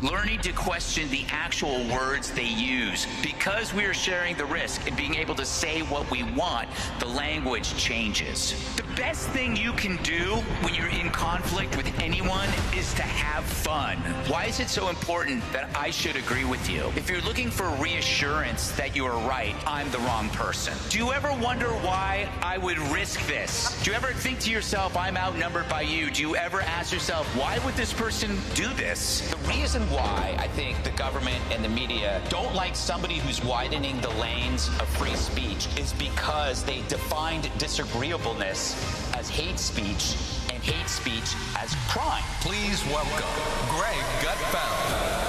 learning to question the actual words they use. Because we are sharing the risk and being able to say what we want, the language changes. The best thing you can do when you're in conflict with anyone is to have fun. Why is it so important that I should agree with you? If you're looking for reassurance that you are right, I'm the wrong person. Do you ever wonder why I would risk this? Do you ever think to yourself, I'm outnumbered by you? Do you ever ask yourself, why would this person do this? The reason why I think the government and the media don't like somebody who's widening the lanes of free speech is because they defined disagreeableness as hate speech and hate speech as crime. Please welcome Greg Gutfeld.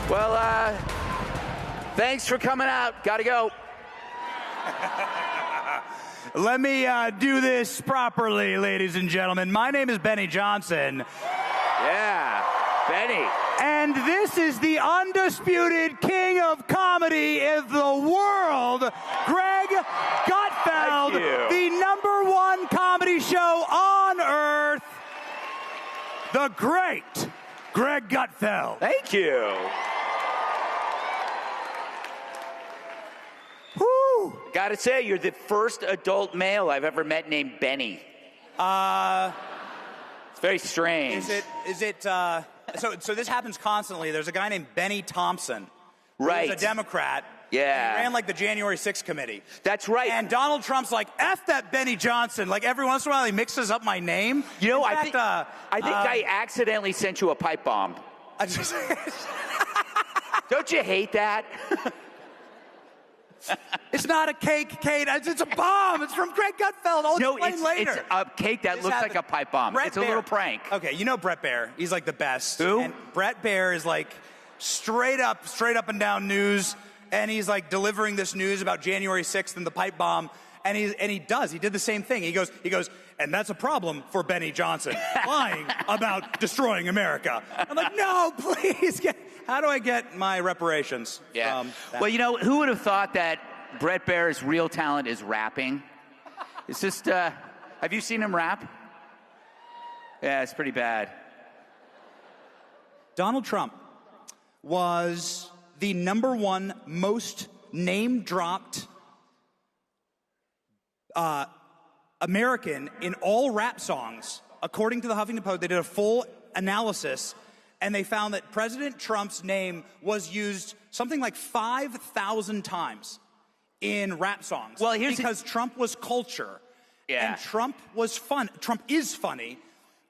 Well, thanks for coming out. Gotta go. Let me do this properly, ladies and gentlemen. My name is Benny Johnson. Yeah, Benny. And this is the undisputed king of comedy of the world, Greg Gutfeld, the #1 comedy show on earth, the great Greg Gutfeld. Thank you. Whew. Gotta say, you're the first adult male I've ever met named Benny. It's very strange. So this happens constantly. There's a guy named Benny Thompson. Right. Who's a Democrat. Yeah. He ran like the January 6th committee. That's right. And Donald Trump's like, F that Benny Johnson. Like every once in a while he mixes up my name. You know, I think I accidentally sent you a pipe bomb. Don't you hate that? It's not a cake, Kate. It's a bomb. It's from Greg Gutfeld. I'll explain later. It's a cake that looks like a pipe bomb. It's a little prank. Okay, you know Brett Baer. He's like the best. Who? And Brett Baer is like straight up and down news. And he's like delivering this news about January 6th and the pipe bomb. And he did the same thing. He goes, and that's a problem for Benny Johnson, lying about destroying America. I'm like, no, please. How do I get my reparations? Yeah. Well, you know, who would have thought that Brett Baer's real talent is rapping? It's just, have you seen him rap? Yeah, it's pretty bad. Donald Trump was the #1 most name-dropped American in all rap songs. According to the Huffington Post, they did a full analysis, and they found that President Trump's name was used something like 5,000 times in rap songs. Well, because Trump was culture. Yeah. And Trump was fun. Trump is funny.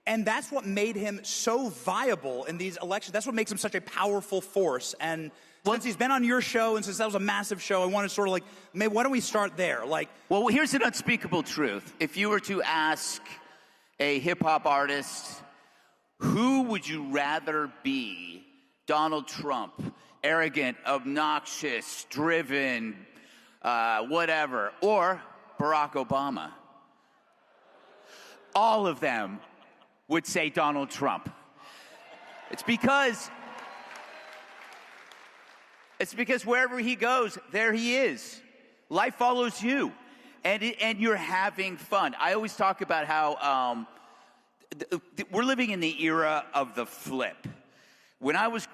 And that's what made him so viable in these elections. That's what makes him such a powerful force. And since he's been on your show, and since that was a massive show, I want to sort of like, maybe why don't we start there? Well, here's an unspeakable truth. If you were to ask a hip-hop artist, who would you rather be? Donald Trump, arrogant, obnoxious, driven, whatever, or Barack Obama? All of them would say Donald Trump. It's because wherever he goes, there he is. Life follows you, and you're having fun. I always talk about how we're living in the era of the flip. When I was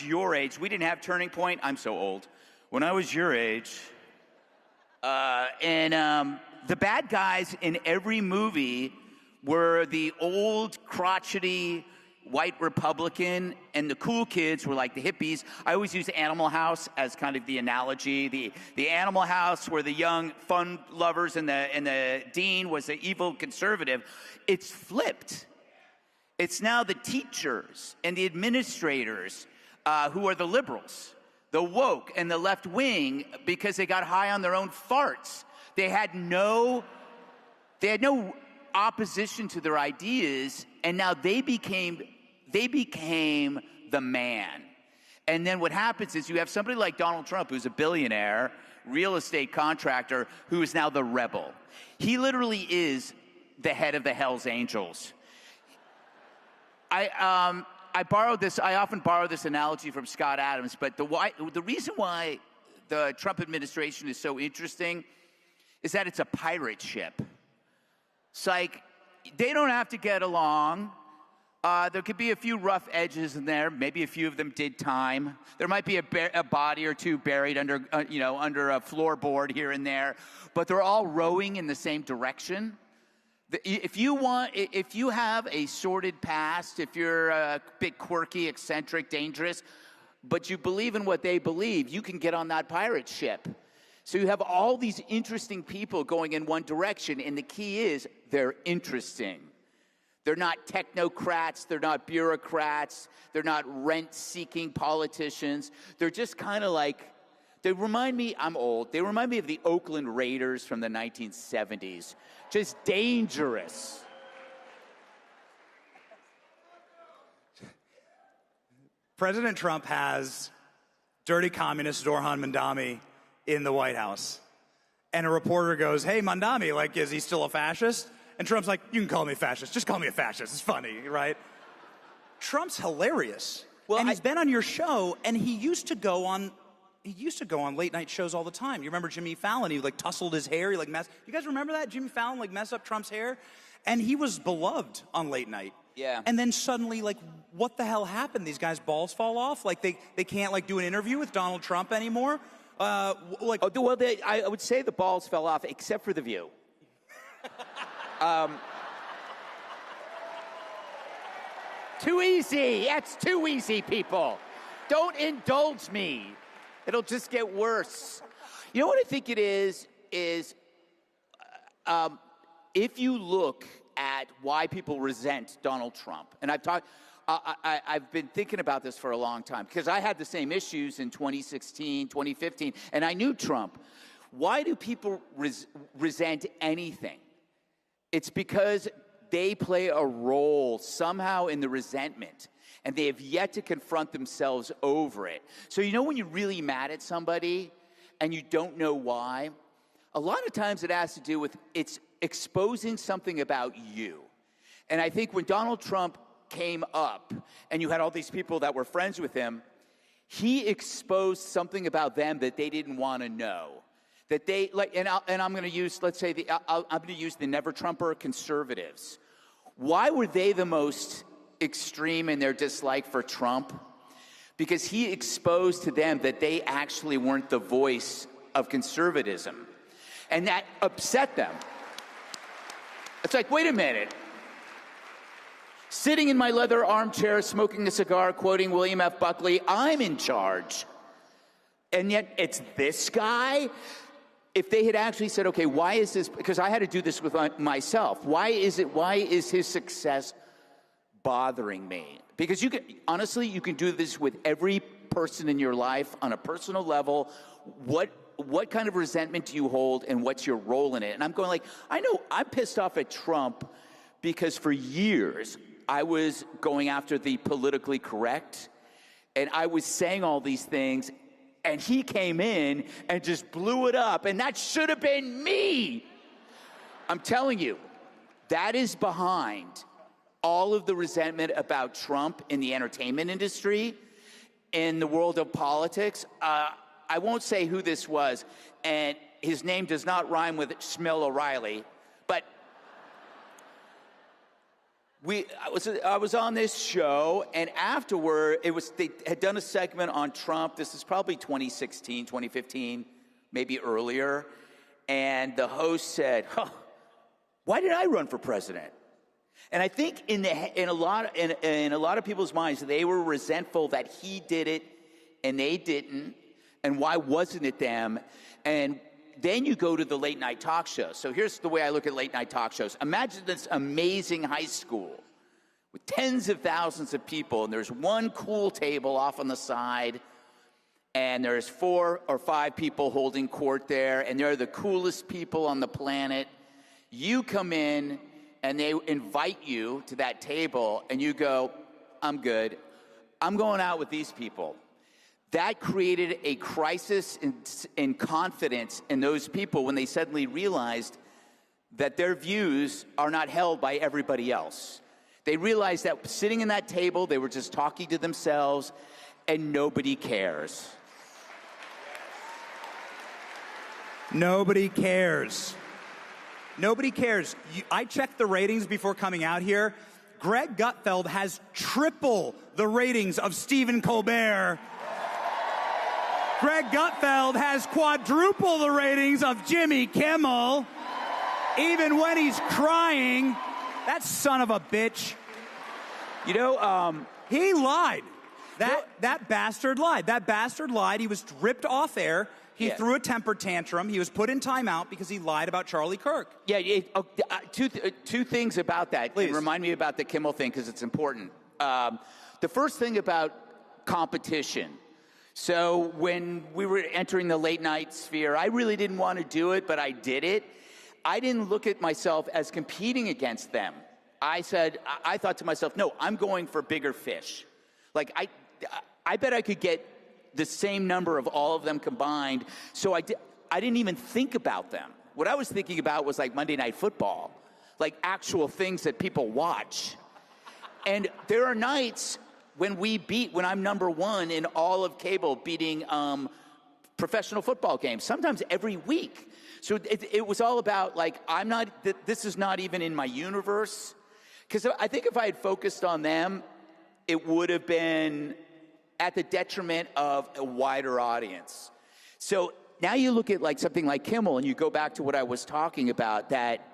your age, we didn't have Turning Point. I'm so old. When I was your age, the bad guys in every movie were the old, crotchety white Republican, and the cool kids were like the hippies. I always use Animal House as kind of the analogy. The Animal House were the young fun lovers, and the dean was the evil conservative. It's flipped. It's now the teachers and the administrators who are the liberals, the woke and the left wing, because they got high on their own farts. They had no opposition to their ideas, and now they became the man. And then what happens is you have somebody like Donald Trump, who's a billionaire, real estate contractor, who is now the rebel. He literally is the head of the Hells Angels. I often borrow this analogy from Scott Adams, but the reason why the Trump administration is so interesting is that it's a pirate ship. It's like, they don't have to get along. There could be a few rough edges in there. Maybe a few of them did time. There might be a body or two buried under a floorboard here and there, but they're all rowing in the same direction. If you have a sordid past, if you're a bit quirky, eccentric, dangerous, but you believe in what they believe, you can get on that pirate ship. So you have all these interesting people going in one direction, and the key is they're interesting. They're not technocrats, they're not bureaucrats, they're not rent-seeking politicians. They're just kind of like, they remind me, I'm old, they remind me of the Oakland Raiders from the 1970s. Just dangerous. President Trump has dirty communist Zorhan Mandami in the White House. And a reporter goes, hey, Mandami, like, is he still a fascist? And Trump's like, you can call me a fascist. Just call me a fascist. It's funny, right? Trump's hilarious. Well, and he's been on your show, and he used to go on late night shows all the time. You remember Jimmy Fallon? He like tussled his hair. You guys remember that? Jimmy Fallon like messed up Trump's hair, and he was beloved on late night. Yeah. And then suddenly, like, what the hell happened? These guys' balls fall off. Like they can't like do an interview with Donald Trump anymore. I would say the balls fell off, except for The View. Too easy. That's too easy, people. Don't indulge me. It'll just get worse. You know what I think it is if you look at why people resent Donald Trump, and I've been thinking about this for a long time, because I had the same issues in 2016, 2015, and I knew Trump. Why do people resent anything? It's because they play a role somehow in the resentment, and they have yet to confront themselves over it. So you know when you're really mad at somebody and you don't know why? A lot of times it has to do with it's exposing something about you. And I think when Donald Trump came up and you had all these people that were friends with him, he exposed something about them that they didn't want to know. That they like, and I'm going to use, let's say, I'm going to use the Never Trumper conservatives. Why were they the most extreme in their dislike for Trump? Because he exposed to them that they actually weren't the voice of conservatism, and that upset them. It's like, wait a minute. Sitting in my leather armchair, smoking a cigar, quoting William F. Buckley, I'm in charge. And yet it's this guy? If they had actually said, okay, why is this? Because I had to do this with myself. Why is his success bothering me? Because you can do this with every person in your life on a personal level. What kind of resentment do you hold, and what's your role in it? And I'm going like, I know I'm pissed off at Trump because for years I was going after the politically correct, and I was saying all these things, and he came in and just blew it up, and that should have been me. I'm telling you, that is behind all of the resentment about Trump in the entertainment industry, in the world of politics. I won't say who this was, and his name does not rhyme with Schmill O'Reilly, but I was on this show, and afterward, they had done a segment on Trump. This is probably 2016, 2015, maybe earlier, and the host said, why did I run for president? And I think in a lot of people's minds, they were resentful that he did it and they didn't. And why wasn't it them? And then you go to the late night talk shows. So here's the way I look at late night talk shows. Imagine this amazing high school with tens of thousands of people, and there's one cool table off on the side, and there's 4 or 5 people holding court there, and they're the coolest people on the planet. You come in, and they invite you to that table, and you go, I'm good. I'm going out with these people. That created a crisis in confidence in those people when they suddenly realized that their views are not held by everybody else. They realized that sitting in that table, they were just talking to themselves, and nobody cares. Nobody cares. Nobody cares. I checked the ratings before coming out here. Greg Gutfeld has triple the ratings of Stephen Colbert. Greg Gutfeld has quadruple the ratings of Jimmy Kimmel. Even when he's crying, that son of a bitch. You know, he lied. That bastard lied. That bastard lied. He was ripped off air. He threw a temper tantrum. He was put in timeout because he lied about Charlie Kirk. Yeah, two things about that. Please. Remind me about the Kimmel thing because it's important. The first thing about competition. So when we were entering the late night sphere, I really didn't want to do it, but I did it. I didn't look at myself as competing against them. I thought to myself, no, I'm going for bigger fish. Like, I bet I could get the same number of all of them combined. So I didn't even think about them. What I was thinking about was like Monday Night Football, like actual things that people watch. And there are nights when I'm number one in all of cable beating professional football games, sometimes every week. So it was all about like, this is not even in my universe. Because I think if I had focused on them, it would have been at the detriment of a wider audience. So now you look at like something like Kimmel and you go back to what I was talking about, that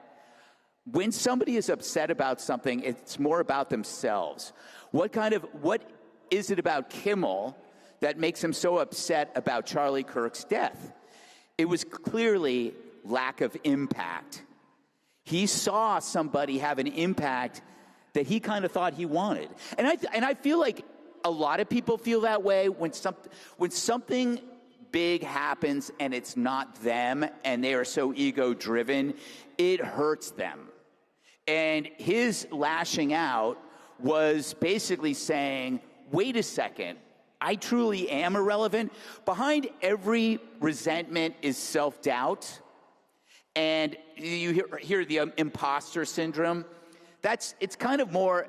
when somebody is upset about something, it's more about themselves. What is it about Kimmel that makes him so upset about Charlie Kirk's death? It was clearly lack of impact. He saw somebody have an impact that he kind of thought he wanted. And I feel like a lot of people feel that way when something big happens and it's not them and they are so ego-driven, it hurts them. And his lashing out was basically saying, wait a second, I truly am irrelevant. Behind every resentment is self-doubt. And you hear the imposter syndrome. It's kind of more,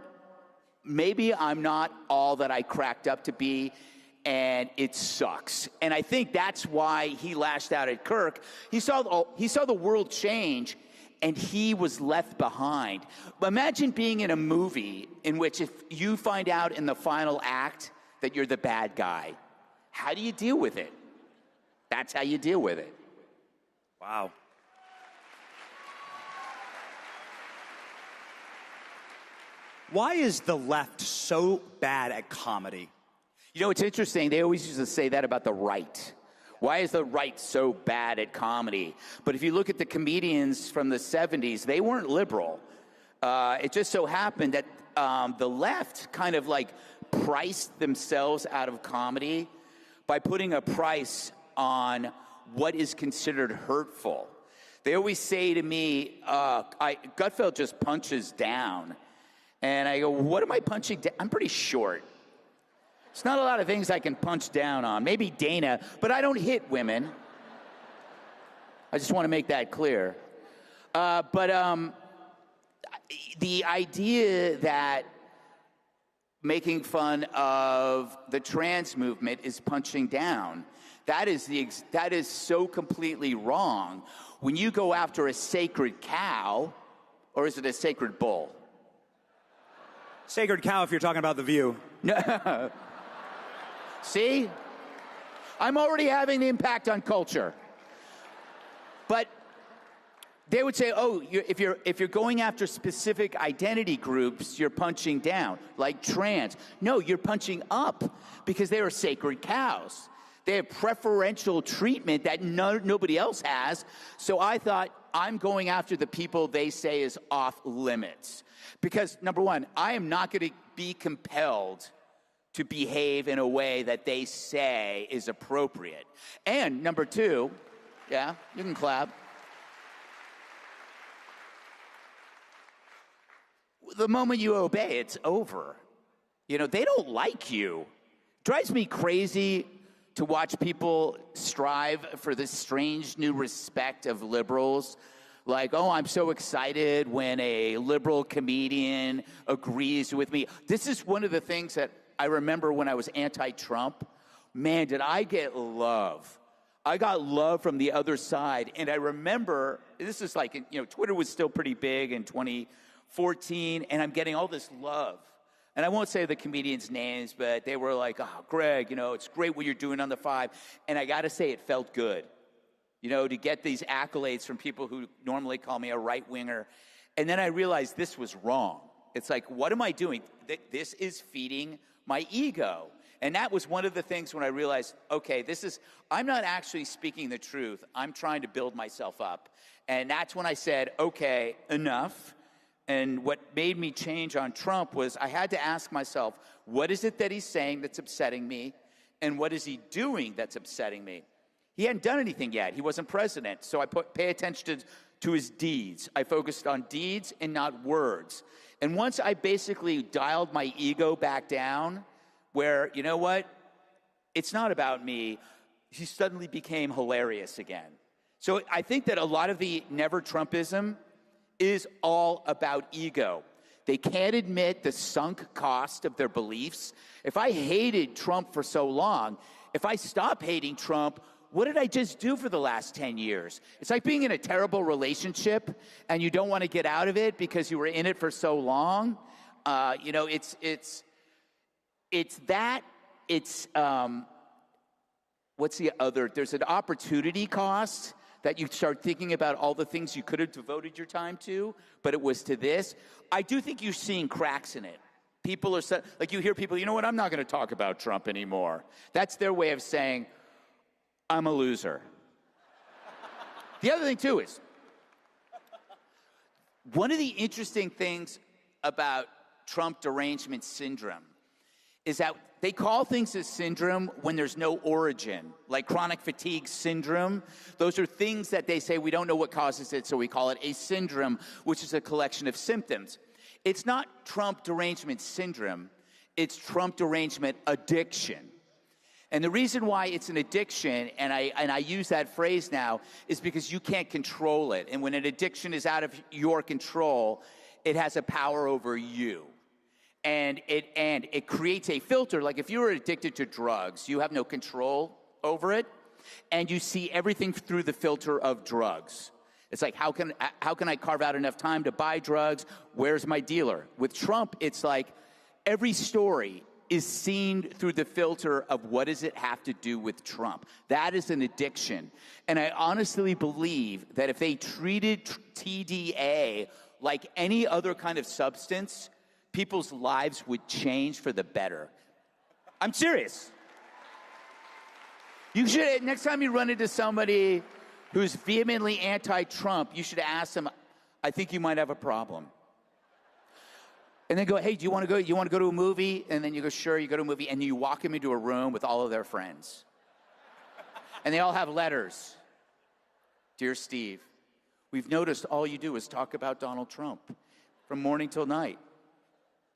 maybe I'm not all that I cracked up to be, and it sucks. And I think that's why he lashed out at Kirk. He saw the world change, and he was left behind. Imagine being in a movie in which if you find out in the final act that you're the bad guy, how do you deal with it? That's how you deal with it. Wow. Why is the left so bad at comedy? You know, it's interesting. They always used to say that about the right. Why is the right so bad at comedy? But if you look at the comedians from the 70s, they weren't liberal. It just so happened that the left kind of like priced themselves out of comedy by putting a price on what is considered hurtful. They always say to me, Gutfeld just punches down. And I go, what am I punching down? I'm pretty short. It's not a lot of things I can punch down on. Maybe Dana, but I don't hit women. I just want to make that clear. But the idea that making fun of the trans movement is punching down, that is so completely wrong. When you go after a sacred cow, or is it a sacred bull? Sacred cow if you're talking about The View. No. See? I'm already having the impact on culture. But they would say, oh, if you're going after specific identity groups, you're punching down, like trans. No, you're punching up because they are sacred cows. They have preferential treatment that nobody else has. So I thought, I'm going after the people they say is off limits. Because, number one, I am not going to be compelled to behave in a way that they say is appropriate. And number two, yeah, you can clap. The moment you obey, it's over. You know, they don't like you. Drives me crazy to watch people strive for this strange new respect of liberals. Like, oh, I'm so excited when a liberal comedian agrees with me. This is one of the things that I remember when I was anti-Trump. Man, did I get love. I got love from the other side. And I remember, this is like, you know, Twitter was still pretty big in 2014, and I'm getting all this love. And I won't say the comedians' names, but they were like, oh, Greg, you know, it's great what you're doing on the 5. And I got to say, it felt good. You know, to get these accolades from people who normally call me a right-winger. And then I realized this was wrong. It's like, what am I doing? This is feeding my ego. And that was one of the things when I realized, okay, I'm not actually speaking the truth. I'm trying to build myself up. And that's when I said, okay, enough. And what made me change on Trump was I had to ask myself, what is it that he's saying that's upsetting me? And what is he doing that's upsetting me? He hadn't done anything yet. He wasn't president. So I pay attention to his deeds. I focused on deeds and not words. And once I basically dialed my ego back down, where, you know what? It's not about me. He suddenly became hilarious again. So I think that a lot of the never Trumpism is all about ego. They can't admit the sunk cost of their beliefs. If I hated Trump for so long, if I stop hating Trump, what did I just do for the last 10 years? It's like being in a terrible relationship and you don't want to get out of it because you were in it for so long. You know, what's the other? There's an opportunity cost that you start thinking about all the things you could have devoted your time to, but it was to this. I do think you're seeing cracks in it. People are, like you hear people, you know what, I'm not going to talk about Trump anymore. That's their way of saying, I'm a loser. The other thing, too, is one of the interesting things about Trump derangement syndrome is that they call things a syndrome when there's no origin, like chronic fatigue syndrome. Those are things that they say we don't know what causes it, so we call it a syndrome, which is a collection of symptoms. It's not Trump derangement syndrome. It's Trump derangement addiction. And the reason why it's an addiction, and I use that phrase now, is because you can't control it. And when an addiction is out of your control, it has a power over you. And it creates a filter. Like if you were addicted to drugs, you have no control over it, and you see everything through the filter of drugs. It's like, how can I carve out enough time to buy drugs? Where's my dealer? With Trump, it's like every story is seen through the filter of what does it have to do with Trump. That is an addiction. And I honestly believe that if they treated TDA like any other kind of substance, people's lives would change for the better. I'm serious. You should, next time you run into somebody who's vehemently anti-Trump, you should ask them, I think you might have a problem. And then go, hey, do you want to go? You want to go to a movie? And then you go, sure. You go to a movie, and you walk them into a room with all of their friends, and they all have letters. Dear Steve, we've noticed all you do is talk about Donald Trump from morning till night,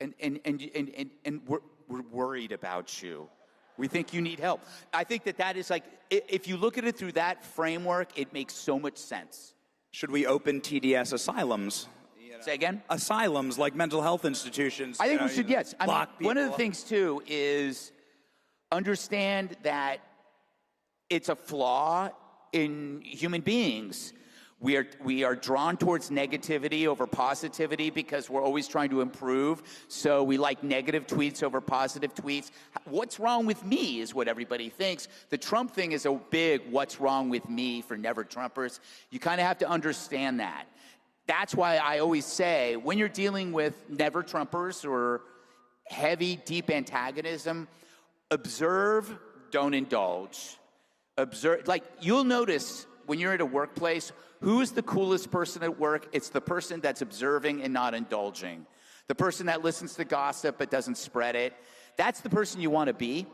and we're worried about you. We think you need help. I think that is like, if you look at it through that framework, it makes so much sense. Should we open TDS asylums? Say again? Asylums, like mental health institutions. I think we should, yes. I mean, one of the people. things, too, is understand that it's a flaw in human beings. We are drawn towards negativity over positivity because we're always trying to improve. So we like negative tweets over positive tweets. What's wrong with me is what everybody thinks. The Trump thing is a big what's wrong with me for never Trumpers. You kind of have to understand that. That's why I always say, when you're dealing with never Trumpers or heavy, deep antagonism, observe, don't indulge. Observe, like you'll notice when you're at a workplace, who's the coolest person at work? It's the person that's observing and not indulging. The person that listens to gossip but doesn't spread it. That's the person you want to be.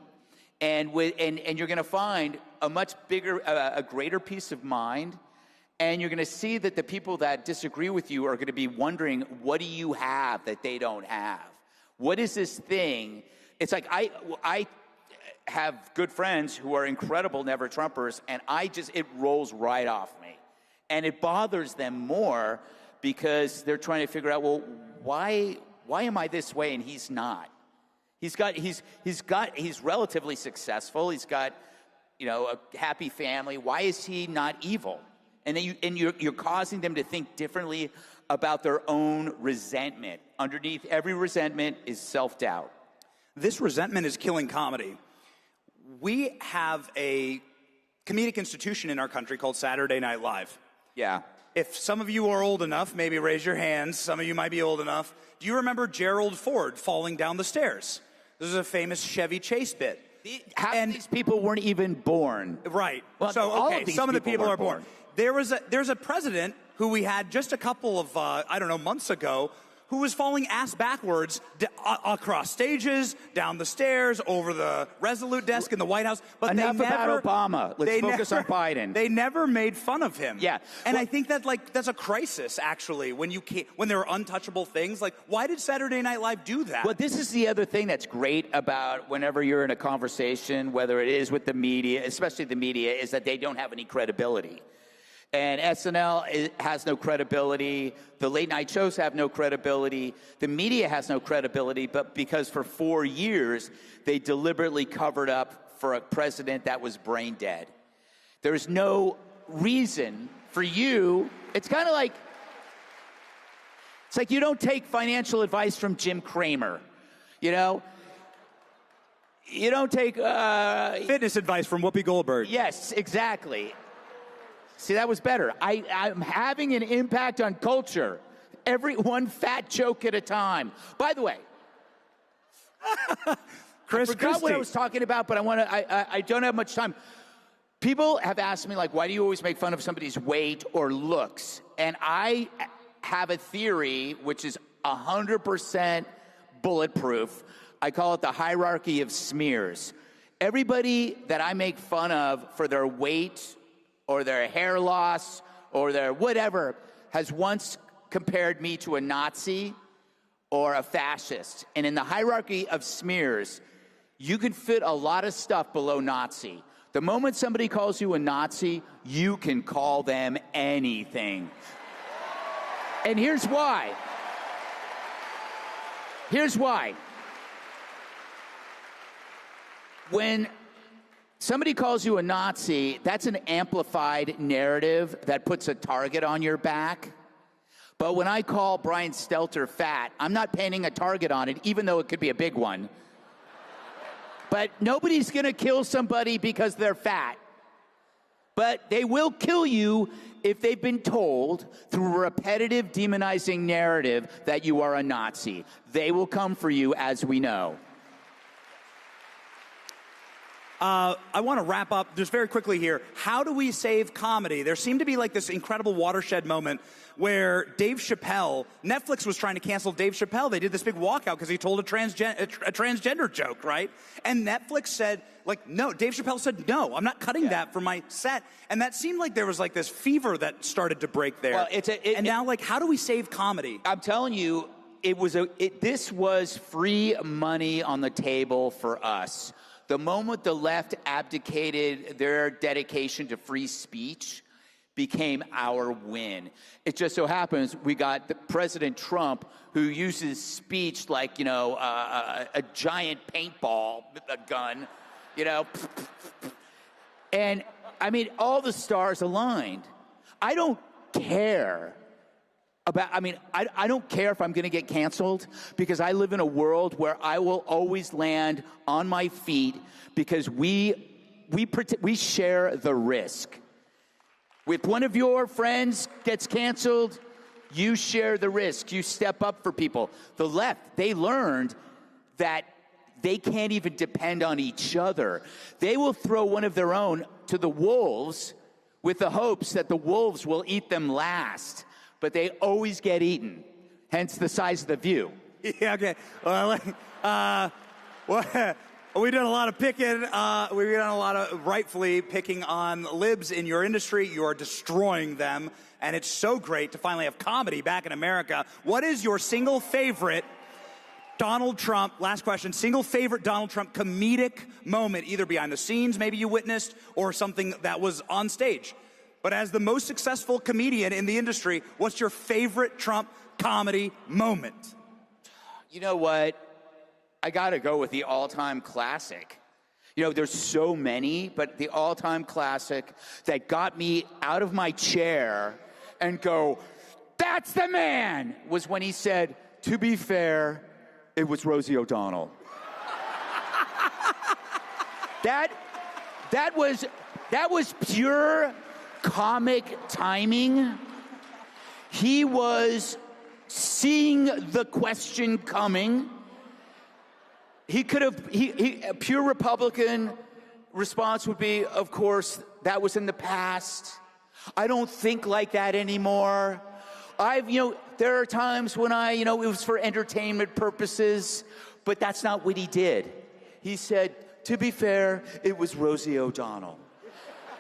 And you're going to find a much bigger, a greater peace of mind. And you're going to see that the people that disagree with you are going to be wondering, what do you have that they don't have? What is this thing? It's like I have good friends who are incredible never Trumpers, and it rolls right off me. And it bothers them more because they're trying to figure out, well, why am I this way and he's not? He's relatively successful. He's got, a happy family. Why is he not evil? And then you're causing them to think differently about their own resentment. Underneath every resentment is self-doubt. This resentment is killing comedy. We have a comedic institution in our country called Saturday Night Live. Yeah. If some of you are old enough, maybe raise your hands. Some of you might be old enough. Do you remember Gerald Ford falling down the stairs? This is a famous Chevy Chase bit. Half of these people weren't even born. Right. Well, so, all okay, of these some of the people are born. born. There's a president who we had just a couple of, months ago, who was falling ass backwards across stages, down the stairs, over the Resolute desk in the White House. But Enough about Obama. Let's focus on Biden. They never made fun of him. Yeah. And I think that, that's a crisis, actually, when there are untouchable things. Like, why did Saturday Night Live do that? Well, this is the other thing that's great about whenever you're in a conversation, whether it is with the media, especially the media, is that they don't have any credibility. And SNL has no credibility. The late night shows have no credibility. The media has no credibility, but because for 4 years, they deliberately covered up for a president that was brain dead. There's no reason for you. It's like you don't take financial advice from Jim Cramer, You don't take fitness advice from Whoopi Goldberg. Yes, exactly. See, that was better. I'm having an impact on culture. Every one fat joke at a time. By the way, Chris I forgot what I was talking about, but I don't have much time. People have asked me, why do you always make fun of somebody's weight or looks? And I have a theory which is 100% bulletproof. I call it the hierarchy of smears. Everybody that I make fun of for their weight or their hair loss, or their whatever, has once compared me to a Nazi or a fascist. And in the hierarchy of smears, you can fit a lot of stuff below Nazi. The moment somebody calls you a Nazi, you can call them anything. And here's why. When somebody calls you a Nazi, that's an amplified narrative that puts a target on your back. But when I call Brian Stelter fat, I'm not painting a target on it, even though it could be a big one. But nobody's going to kill somebody because they're fat. But they will kill you if they've been told through a repetitive demonizing narrative that you are a Nazi. They will come for you, as we know. I want to wrap up just very quickly here. How do we save comedy? There seemed to be this incredible watershed moment where Dave Chappelle, Netflix was trying to cancel Dave Chappelle. They did this big walkout because he told a transgender joke, right? And Netflix said, no. Dave Chappelle said, no, I'm not cutting that from my set. And that seemed like there was this fever that started to break there. Well, now, how do we save comedy? I'm telling you, this was free money on the table for us. The moment the left abdicated their dedication to free speech became our win. It just so happens we got President Trump, who uses speech like, a giant paintball gun, And, all the stars aligned. I don't care I don't care if I'm going to get canceled, because I live in a world where I will always land on my feet, because we share the risk. If one of your friends gets canceled, you share the risk. You step up for people. The left, they learned that they can't even depend on each other. They will throw one of their own to the wolves with the hopes that the wolves will eat them last. But they always get eaten, hence the size of the view. Yeah, okay. Well, Well, we've done a lot of picking. We've done a lot of rightfully picking on libs in your industry. You are destroying them, and it's so great to finally have comedy back in America. What is your single favorite Donald Trump, last question, single favorite Donald Trump comedic moment, either behind the scenes, maybe you witnessed, or something that was on stage? But as the most successful comedian in the industry, what's your favorite Trump comedy moment? You know what? I gotta go with the all-time classic. You know, there's so many, but the all-time classic that got me out of my chair and go, that's the man, was when he said, to be fair, it was Rosie O'Donnell. that was pure comic timing. He was seeing the question coming. He could have, a pure Republican response would be, of course, that was in the past. I don't think like that anymore. There are times when it was for entertainment purposes, but that's not what he did. He said, to be fair, it was Rosie O'Donnell.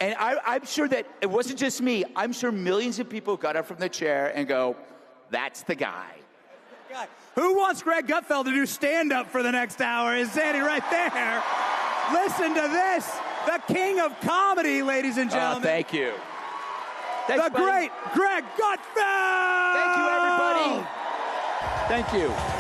And I'm sure that it wasn't just me. I'm sure millions of people got up from the chair and go, that's the guy. Who wants Greg Gutfeld to do stand-up for the next hour? Is standing right there. Listen to this. The king of comedy, ladies and gentlemen. Thank you. Thanks, the great Greg Gutfeld! Thank you, everybody. Thank you.